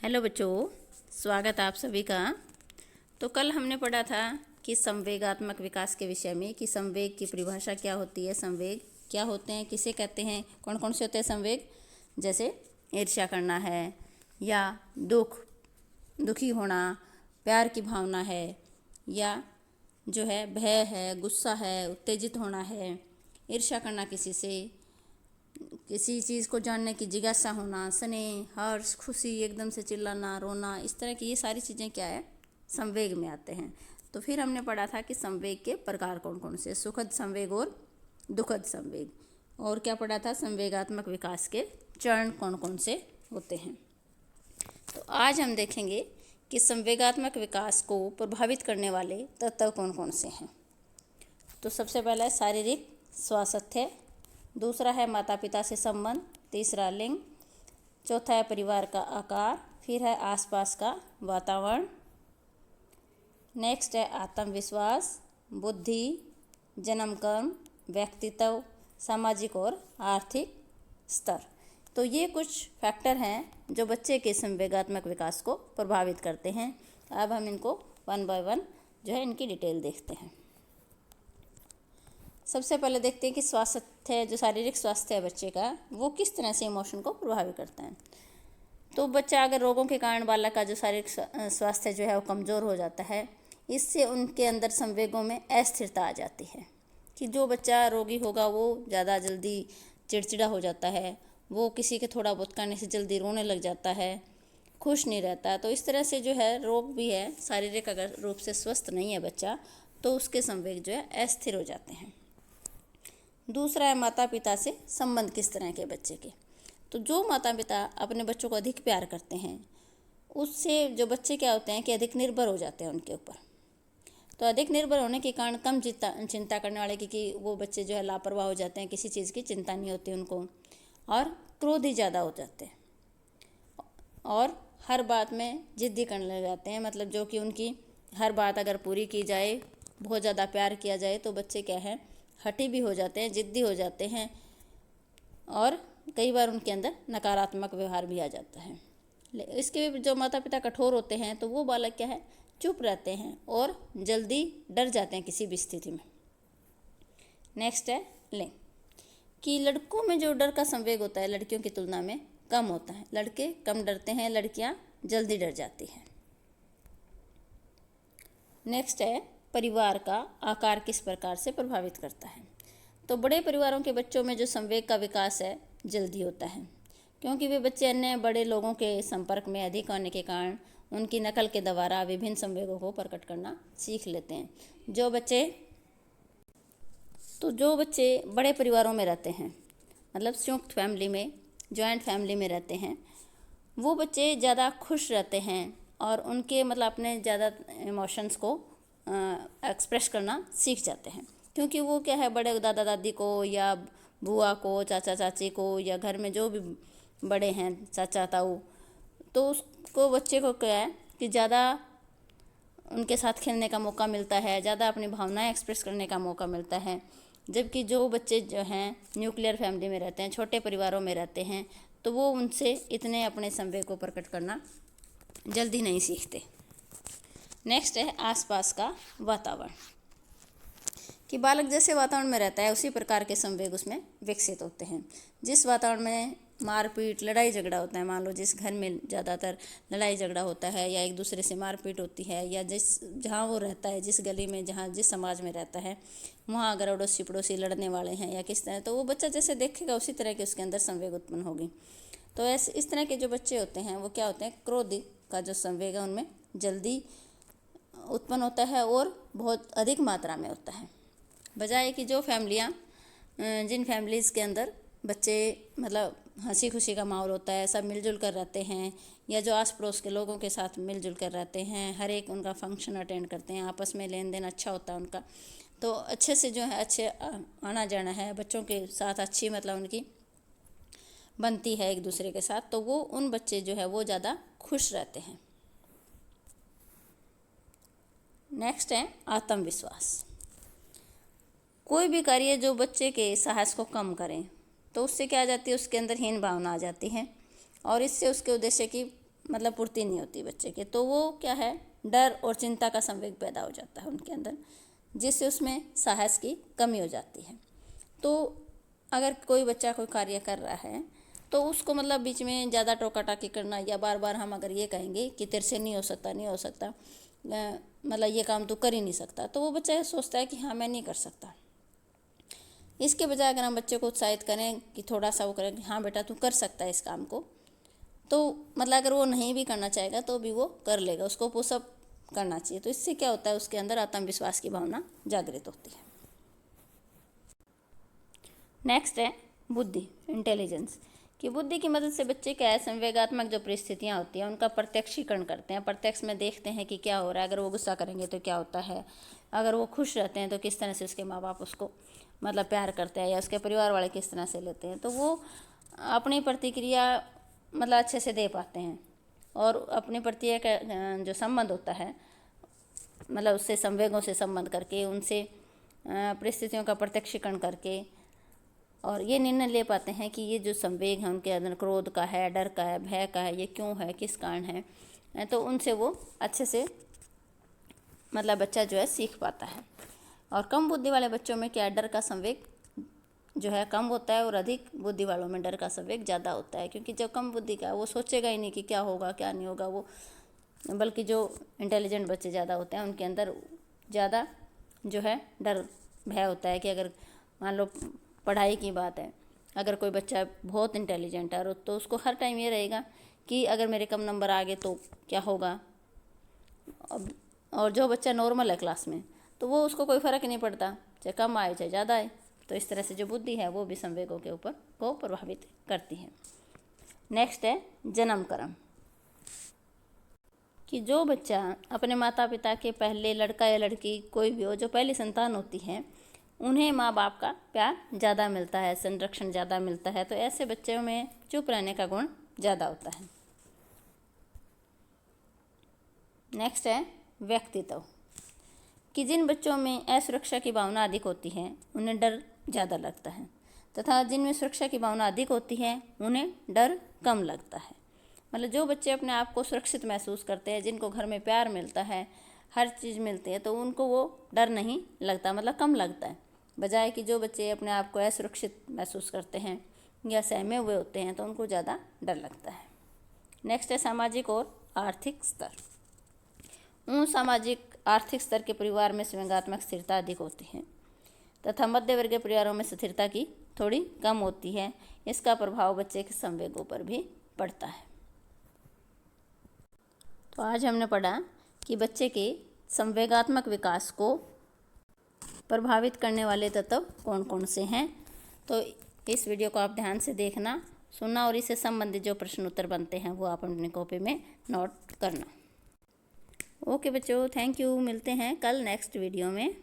Hello बच्चों, स्वागत है आप सभी का। तो कल हमने पढ़ा था कि संवेगात्मक विकास के विषय में कि संवेग की परिभाषा क्या होती है, संवेग क्या होते हैं, किसे कहते हैं, कौन कौन से होते हैं संवेग। जैसे ईर्ष्या करना है या दुखी होना, प्यार की भावना है, या जो है भय है, गुस्सा है, उत्तेजित होना है, ईर्ष्या करना किसी से, किसी चीज़ को जानने की जिज्ञासा होना, स्नेह, हर्ष, खुशी, एकदम से चिल्लाना, रोना, इस तरह की ये सारी चीज़ें क्या है, संवेग में आते हैं। तो फिर हमने पढ़ा था कि संवेग के प्रकार कौन कौन से, सुखद संवेग और दुखद संवेग। और क्या पढ़ा था, संवेगात्मक विकास के चरण कौन कौन से होते हैं। तो आज हम देखेंगे कि संवेगात्मक विकास को प्रभावित करने वाले तत्व कौन कौन से हैं। तो सबसे पहला है शारीरिक स्वास्थ्य, दूसरा है माता पिता से संबंध, तीसरा लिंग, चौथा है परिवार का आकार, फिर है आसपास का वातावरण, नेक्स्ट है आत्मविश्वास, बुद्धि, जन्म कर्म, व्यक्तित्व, सामाजिक और आर्थिक स्तर। तो ये कुछ फैक्टर हैं जो बच्चे के संवेगात्मक विकास को प्रभावित करते हैं। अब हम इनको वन बाय वन जो है इनकी डिटेल देखते हैं। सबसे पहले देखते हैं कि स्वास्थ्य, जो शारीरिक स्वास्थ्य है बच्चे का, वो किस तरह से इमोशन को प्रभावित करता है। तो बच्चा अगर रोगों के कारण बालक का जो शारीरिक स्वास्थ्य जो है वो कमज़ोर हो जाता है, इससे उनके अंदर संवेगों में अस्थिरता आ जाती है कि जो बच्चा रोगी होगा वो ज़्यादा जल्दी चिड़चिड़ा हो जाता है, वो किसी के थोड़ा बहुत कहने से जल्दी रोने लग जाता है, खुश नहीं रहता। तो इस तरह से जो है रोग भी है, शारीरिक अगर रूप से स्वस्थ नहीं है बच्चा तो उसके संवेग जो है अस्थिर हो जाते हैं। दूसरा है माता पिता से संबंध किस तरह के बच्चे के। तो जो माता पिता अपने बच्चों को अधिक प्यार करते हैं उससे जो बच्चे क्या होते हैं कि अधिक निर्भर हो जाते हैं उनके ऊपर। तो अधिक निर्भर होने के कारण कम चिंता करने वाले, क्योंकि वो बच्चे जो है लापरवाह हो जाते हैं, किसी चीज़ की चिंता नहीं होती उनको, और क्रोधी ज़्यादा हो जाते हैं और हर बात में जिद्दी करने लग जाते हैं। मतलब जो कि उनकी हर बात अगर पूरी की जाए, बहुत ज़्यादा प्यार किया जाए तो बच्चे क्या है, हठी भी हो जाते हैं, जिद्दी हो जाते हैं और कई बार उनके अंदर नकारात्मक व्यवहार भी आ जाता है। इसके भी जो माता पिता कठोर होते हैं तो वो बालक क्या है, चुप रहते हैं और जल्दी डर जाते हैं किसी भी स्थिति में। नेक्स्ट है लिंग, कि लड़कों में जो डर का संवेग होता है लड़कियों की तुलना में कम होता है। लड़के कम डरते हैं, लड़कियां जल्दी डर जाती हैं। नेक्स्ट है परिवार का आकार किस प्रकार से प्रभावित करता है। तो बड़े परिवारों के बच्चों में जो संवेग का विकास है जल्दी होता है, क्योंकि वे बच्चे अन्य बड़े लोगों के संपर्क में अधिक होने के कारण उनकी नकल के द्वारा विभिन्न संवेगों को प्रकट करना सीख लेते हैं। जो बच्चे बड़े परिवारों में रहते हैं, मतलब संयुक्त फैमिली में, जॉइंट फैमिली में रहते हैं, वो बच्चे ज़्यादा खुश रहते हैं और उनके मतलब अपने ज़्यादा इमोशंस को एक्सप्रेस करना सीख जाते हैं, क्योंकि वो क्या है, बड़े दादा दादी को या बुआ को, चाचा चाची को, या घर में जो भी बड़े हैं, चाचा ताऊ, तो उसको बच्चे को क्या है कि ज़्यादा उनके साथ खेलने का मौका मिलता है, ज़्यादा अपनी भावनाएं एक्सप्रेस करने का मौका मिलता है। जबकि जो बच्चे जो हैं न्यूक्लियर फैमिली में रहते हैं, छोटे परिवारों में रहते हैं, तो वो उनसे इतने अपने संवेग को प्रकट करना जल्दी नहीं सीखते। नेक्स्ट है आसपास का वातावरण, कि बालक जैसे वातावरण में रहता है उसी प्रकार के संवेग उसमें विकसित होते हैं। जिस वातावरण में मारपीट, लड़ाई झगड़ा होता है, मान लो जिस घर में ज़्यादातर लड़ाई झगड़ा होता है या एक दूसरे से मारपीट होती है, या जहाँ वो रहता है, जिस गली में, जहाँ जिस समाज में रहता है, वहाँ अगर अड़ोसी पड़ोसी लड़ने वाले हैं या किस तरह, तो वो बच्चा जैसे देखेगा उसी तरह के उसके अंदर संवेग उत्पन्न होगी। तो ऐसे इस तरह के जो बच्चे होते हैं वो क्या होते हैं, क्रोध का जो संवेग है उनमें जल्दी उत्पन्न होता है और बहुत अधिक मात्रा में होता है। बजाय कि जो फैमिलियाँ, जिन फैमिलीज़ के अंदर बच्चे मतलब हंसी खुशी का माहौल होता है, सब मिलजुल कर रहते हैं, या जो आस पड़ोस के लोगों के साथ मिलजुल कर रहते हैं, हर एक उनका फंक्शन अटेंड करते हैं, आपस में लेन देन अच्छा होता है उनका, तो अच्छे से जो है अच्छे आना जाना है, बच्चों के साथ अच्छी मतलब उनकी बनती है एक दूसरे के साथ, तो वो उन बच्चे जो है वो ज़्यादा खुश रहते हैं। नेक्स्ट है आत्मविश्वास, कोई भी कार्य जो बच्चे के साहस को कम करें तो उससे क्या आ जाती है, उसके अंदर हीन भावना आ जाती है और इससे उसके उद्देश्य की मतलब पूर्ति नहीं होती बच्चे के, तो वो क्या है, डर और चिंता का संवेग पैदा हो जाता है उनके अंदर, जिससे उसमें साहस की कमी हो जाती है। तो अगर कोई बच्चा कोई कार्य कर रहा है तो उसको मतलब बीच में ज़्यादा टोका टाकी करना या बार बार हम अगर ये कहेंगे कि तेरे से नहीं हो सकता, नहीं हो सकता, मतलब ये काम तू कर ही नहीं सकता, तो वो बच्चा सोचता है कि हाँ मैं नहीं कर सकता। इसके बजाय अगर हम बच्चे को उत्साहित करें कि थोड़ा सा वो करें कि हाँ बेटा तू कर सकता है इस काम को, तो मतलब अगर वो नहीं भी करना चाहेगा तो भी वो कर लेगा, उसको पुशअप करना चाहिए। तो इससे क्या होता है, उसके अंदर आत्मविश्वास की भावना जागृत होती है। नेक्स्ट है बुद्धि, इंटेलिजेंस। कि बुद्धि की मदद से बच्चे क्या है, संवेगात्मक जो परिस्थितियाँ होती हैं उनका प्रत्यक्षीकरण करते हैं, प्रत्यक्ष में देखते हैं कि क्या हो रहा है। अगर वो गुस्सा करेंगे तो क्या होता है, अगर वो खुश रहते हैं तो किस तरह से उसके माँ बाप उसको मतलब प्यार करते हैं या उसके परिवार वाले किस तरह से लेते हैं, तो वो अपनी प्रतिक्रिया मतलब अच्छे से दे पाते हैं। और अपनी प्रतिक्रिया का जो संबंध होता है, मतलब उससे संवेगों से संबंध करके, उनसे परिस्थितियों का प्रत्यक्षीकरण करके, और ये निर्णय ले पाते हैं कि ये जो संवेग है उनके अंदर, क्रोध का है, डर का है, भय का है, ये क्यों है, किस कारण है, तो उनसे वो अच्छे से मतलब बच्चा जो है सीख पाता है। और कम बुद्धि वाले बच्चों में क्या, डर का संवेग जो है कम होता है, और अधिक बुद्धि वालों में डर का संवेग ज़्यादा होता है। क्योंकि जो कम बुद्धि का है वो सोचेगा ही नहीं कि क्या होगा क्या नहीं होगा, वो बल्कि जो इंटेलिजेंट बच्चे ज़्यादा होते हैं उनके अंदर ज़्यादा जो है डर भय होता है। कि अगर मान लो पढ़ाई की बात है, अगर कोई बच्चा बहुत इंटेलिजेंट है तो उसको हर टाइम ये रहेगा कि अगर मेरे कम नंबर आ गए तो क्या होगा। और जो बच्चा नॉर्मल है क्लास में, तो वो उसको कोई फ़र्क नहीं पड़ता, चाहे कम आए चाहे ज़्यादा आए। तो इस तरह से जो बुद्धि है वो भी संवेगों के ऊपर को प्रभावित करती है। नेक्स्ट है जन्म कर्म। कि जो बच्चा अपने माता पिता के पहले, लड़का या लड़की कोई भी हो, जो पहली संतान होती है, उन्हें माँ बाप का प्यार ज़्यादा मिलता है, संरक्षण ज़्यादा मिलता है, तो ऐसे बच्चों में चुप रहने का गुण ज़्यादा होता है। नेक्स्ट है व्यक्तित्व। कि जिन बच्चों में असुरक्षा की भावना अधिक होती है उन्हें डर ज़्यादा लगता है, तथा जिनमें सुरक्षा की भावना अधिक होती है उन्हें डर कम लगता है। मतलब जो बच्चे अपने आप को सुरक्षित महसूस करते हैं, जिनको घर में प्यार मिलता है, हर चीज़ मिलती है, तो उनको वो डर नहीं लगता, मतलब कम लगता है। बजाय कि जो बच्चे अपने आप को असुरक्षित महसूस करते हैं या सहमे हुए होते हैं तो उनको ज़्यादा डर लगता है। नेक्स्ट है सामाजिक और आर्थिक स्तर। सामाजिक आर्थिक स्तर के परिवार में संवेगात्मक स्थिरता अधिक होती है, तथा मध्य वर्गीय परिवारों में स्थिरता की थोड़ी कम होती है। इसका प्रभाव बच्चे के संवेगों पर भी पड़ता है। तो आज हमने पढ़ा कि बच्चे के संवेगात्मक विकास को प्रभावित करने वाले तत्व कौन कौन से हैं। तो इस वीडियो को आप ध्यान से देखना, सुनना, और इससे संबंधित जो प्रश्न उत्तर बनते हैं वो आप अपनी कॉपी में नोट करना। ओके बच्चों, थैंक यू। मिलते हैं कल नेक्स्ट वीडियो में।